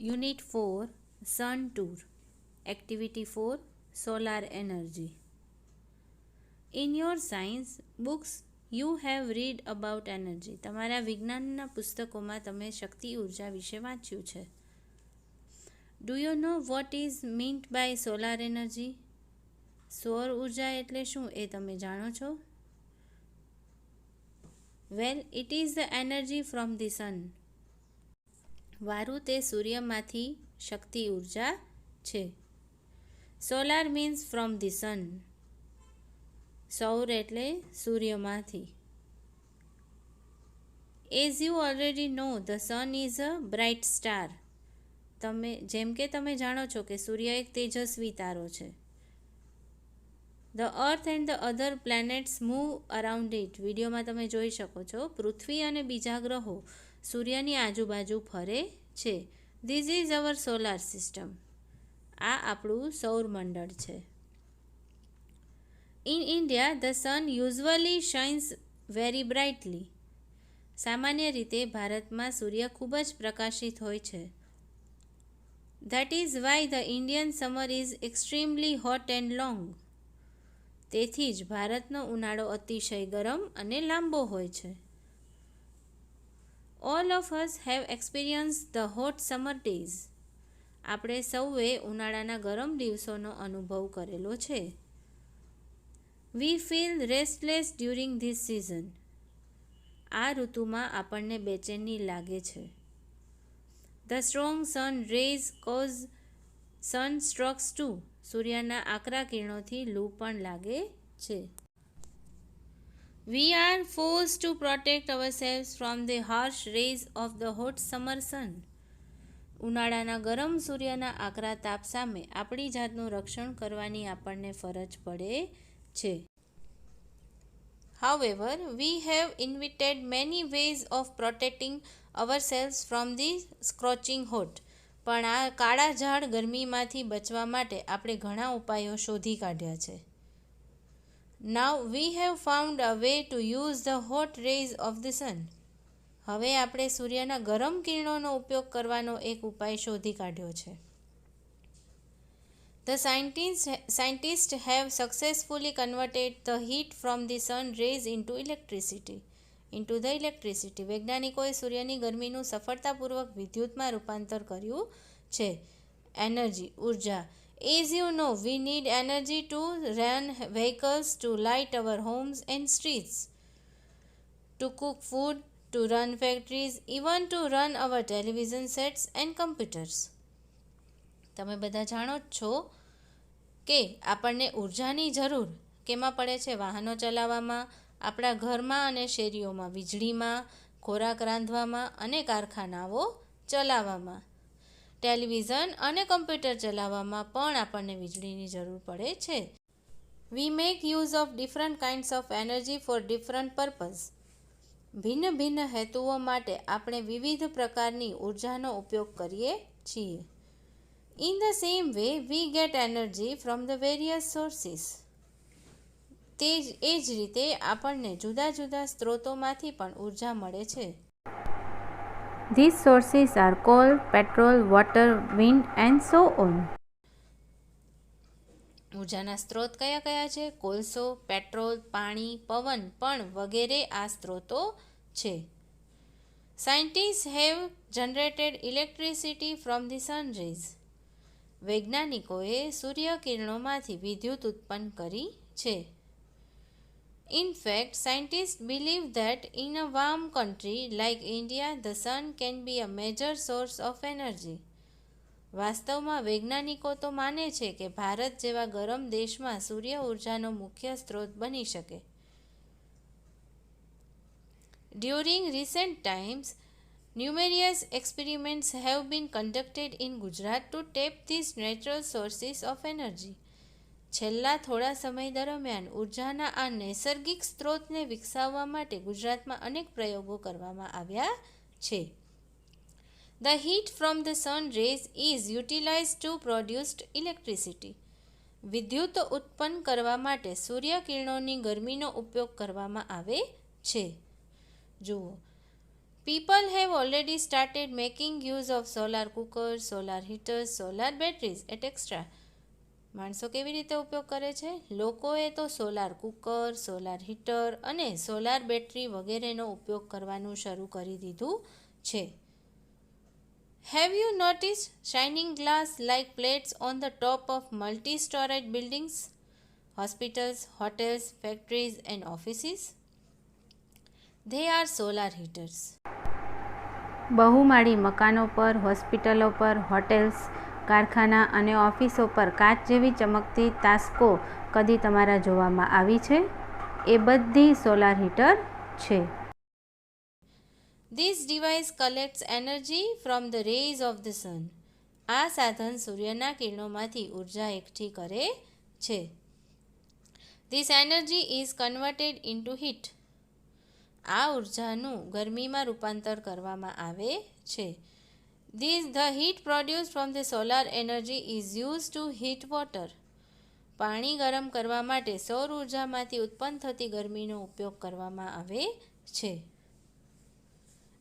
Unit 4 Sun Tour. Activity 4 Solar Energy. In your science books, you have read about energy. તમારા વિજ્ઞાનના પુસ્તકોમાં તમે શક્તિ ઉર્જા વિશે વાંચ્યું છે. Do you know what is meant by solar energy? સૌર ઉર્જા એટલે શું એ તમે જાણો છો? Well, it is the energy from the sun. વારું તે સૂર્યમાંથી શક્તિ ઉર્જા છે. Solar means from the sun. સૌર એટલે સૂર્યમાંથી. As you already know the sun is a bright star. જેમ કે તમે જાણો છો કે સૂર્ય એક તેજસ્વી તારો છે. The earth and the other planets move around it. વિડીયોમાં તમે જોઈ શકો છો પૃથ્વી અને બીજા ગ્રહો સૂર્યની આજુબાજુ ફરે છે. This is our solar system. આ આપણું સૌરમંડળ છે. In India the sun usually shines very brightly. સામાન્ય રીતે ભારતમાં સૂર્ય ખૂબ જ પ્રકાશિત હોય છે. That is why the Indian summer is extremely hot and long. તેથી જ ભારતનો ઉનાળો અતિશય ગરમ અને લાંબો હોય છે. All of us have experienced the hot summer days. આપણે સૌએ ઉનાળાના ગરમ દિવસોનો અનુભવ કરેલો છે. We feel restless during this season. આ ઋતુમાં આપણને બેચેની લાગે છે. The strong sun rays cause sunstrokes too. સૂર્યના આકરા કિરણોથી લૂ પણ લાગે છે. We are forced to protect ourselves from the harsh rays of the hot summer sun. ઉનાળાના ગરમ સૂર્યના આકરા તાપ સામે આપણી જાતનું રક્ષણ કરવાની આપણને ફરજ પડે છે. However, we have invented many ways of protecting ourselves from the scorching hot. પણ આ કાળા ઝાડ ગરમીમાંથી બચવા માટે આપણે ઘણા ઉપાયો શોધી કાઢ્યા છે. Now we have found a way to use the hot rays of the sun. હવે આપણે સૂર્યના ગરમ કિરણોનો ઉપયોગ કરવાનો એક ઉપાય શોધી કાઢ્યો છે. The scientists have successfully converted the heat from the sun rays into the electricity. વૈજ્ઞાનિકોએ સૂર્યની ગરમીનું સફળતાપૂર્વક વિદ્યુતમાં રૂપાંતર કર્યું છે. એનર્જી ઉર્જા. As you know, we need energy to run vehicles, to light our homes and streets, to cook food, to run factories, even to run our television sets and computers. તમે બધા જાણો જ છો કે આપણને ઉર્જાની જરૂર કેમાં પડે છે? વાહનો ચલાવવામાં, આપણા ઘરમાં અને શેરીઓમાં વીજળીમાં, ખોરાક રાંધવામાં અને કારખાનાઓ ચલાવવામાં. ટેલિવિઝન અને કમ્પ્યુટર ચલાવવામાં પણ આપણને વીજળીની જરૂર પડે છે. We make use of different kinds of energy for different purpose. ભિન્ન ભિન્ન હેતુઓ માટે આપણે વિવિધ પ્રકારની ઉર્જાનો ઉપયોગ કરીએ છીએ. In the same way, we get energy from the various sources. એ જ રીતે આપણને જુદા જુદા સ્ત્રોતોમાંથી પણ ઉર્જા મળે છે. These sources are coal, petrol, water, wind and so on. ઉર્જાના સ્ત્રોત કયા કયા છે? કોલસો, પેટ્રોલ, પાણી, પવન પણ વગેરે આ સ્ત્રોતો છે. Scientists have generated electricity from the sun rays. વૈજ્ઞાનિકોએ સૂર્યકિરણોમાંથી વિદ્યુત ઉત્પન્ન કરી છે. In fact, scientists believe that in a warm country like India, the sun can be a major source of energy. વાસ્તવમાં વૈજ્ઞાનિકો તો માને છે કે ભારત જેવા ગરમ દેશમાં સૂર્ય ઉર્જાનો મુખ્ય સ્ત્રોત બની શકે. During recent times, numerous experiments have been conducted in Gujarat to tap these natural sources of energy. છેલ્લા થોડા સમય દરમિયાન ઉર્જાના આ નૈસર્ગિક સ્ત્રોતને વિકસાવવા માટે ગુજરાતમાં અનેક પ્રયોગો કરવામાં આવ્યા છે. The heat from the sun rays is utilized to produce electricity. વિદ્યુત ઉત્પન્ન કરવા માટે સૂર્યકિરણોની ગરમીનો ઉપયોગ કરવામાં આવે છે. જુઓ, People have already started making use of solar cookers, solar heaters, solar batteries, etc. માણસો કેવી રીતે ઉપયોગ કરે છે? લોકોએ તો સોલાર કુકર, સોલાર હીટર અને સોલાર બેટરી વગેરેનો ઉપયોગ કરવાનું શરૂ કરી દીધું છે. Have you noticed shining glass like plates on the top of multi-storied buildings, hospitals, hotels, factories and offices? They are solar heaters. બહુમાળી મકાનો પર, હોસ્પિટલો પર, હોટેલ્સ, કારખાના અને ઓફિસો પર કાચ જેવી ચમકતી તાસ્કો કદી તમારા જોવામાં આવી છે? એ બધી સોલાર હીટર છે. This device collects energy from the rays of the sun. આ સાધન સૂર્યના કિરણોમાંથી ઉર્જા એકઠી કરે છે. This energy is converted into heat. આ ઉર્જાનું ગરમીમાં રૂપાંતર કરવામાં આવે છે. The heat produced from the solar energy is used to heat water. પાણી ગરમ કરવા માટે સૌર ઉર્જામાંથી ઉત્પન્ન થતી ગરમીનો ઉપયોગ કરવામાં આવે છે.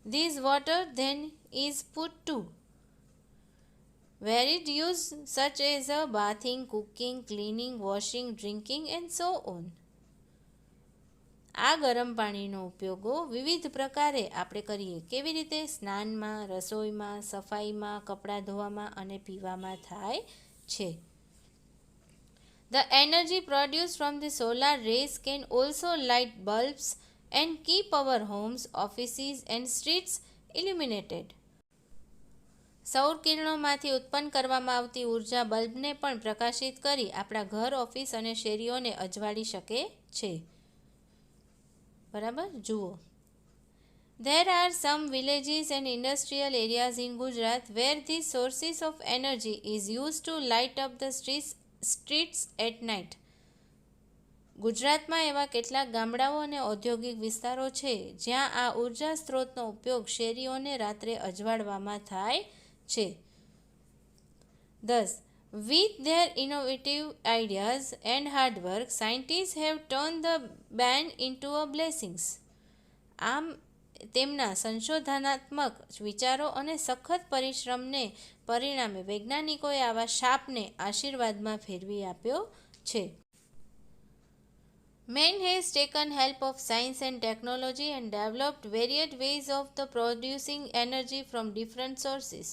This water then is put to varied use such as bathing, cooking, cleaning, washing, drinking and so on. આ ગરમ પાણીનો ઉપયોગો વિવિધ પ્રકારે આપણે કરીએ. કેવી રીતે? સ્નાનમાં, રસોઈમાં, સફાઈમાં, કપડાં ધોવામાં અને પીવામાં થાય છે. The energy produced from the solar rays can also light bulbs and keep our homes, offices and streets illuminated. સૌર કિરણોમાંથી ઉત્પન્ન કરવામાં આવતી ઉર્જા બલ્બને પણ પ્રકાશિત કરી આપણા ઘર, ઓફિસ અને શેરીઓને અજવાળી શકે છે. બરાબર જુઓ. There are some villages and industrial areas in Gujarat where these sources of energy is used to light up the streets at night. ગુજરાતમાં એવા કેટલાક ગામડાઓ અને ઔદ્યોગિક વિસ્તારો છે જ્યાં આ ઉર્જા સ્ત્રોતનો ઉપયોગ શેરીઓને રાત્રે અજવાળવામાં થાય છે. Thus, with their innovative ideas and hard work, scientists have turned the ban into a blessings. આમ તેમના સંશોધનાત્મક વિચારો અને સખત પરિશ્રમને પરિણામે વૈજ્ઞાનિકોએ આવા શાપને આશીર્વાદમાં ફેરવી આપ્યો છે. Man has taken help of science and technology and developed varied ways of the producing energy from different sources.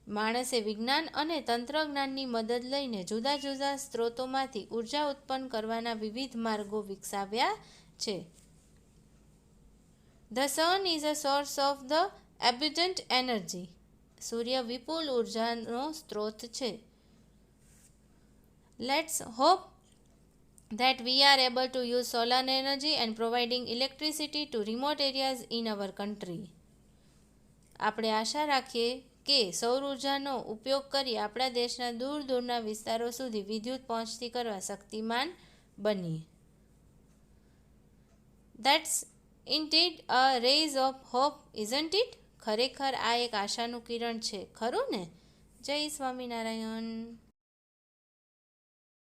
માણસે વિજ્ઞાન અને તંત્રજ્ઞાનની મદદ લઈને જુદા જુદા સ્ત્રોતોમાંથી ઉર્જા ઉત્પન્ન કરવાના વિવિધ માર્ગો વિકસાવ્યા છે. The sun is a source of the abundant energy. સૂર્ય વિપુલ ઉર્જાનો સ્ત્રોત છે. Let's hope that we are able to use solar energy and providing electricity to remote areas in our country. આપણે આશા રાખીએ કે સૌર ઉર્જાનો ઉપયોગ કરી આપણા દેશના દૂર દૂરના વિસ્તારો સુધી વિદ્યુત પહોંચતી કરવા શક્તિમાન બનીએ. That's indeed a rays of hope, isn't it? ખરેખર આ એક આશાનું કિરણ છે, ખરું ને? જય સ્વામિનારાયણ.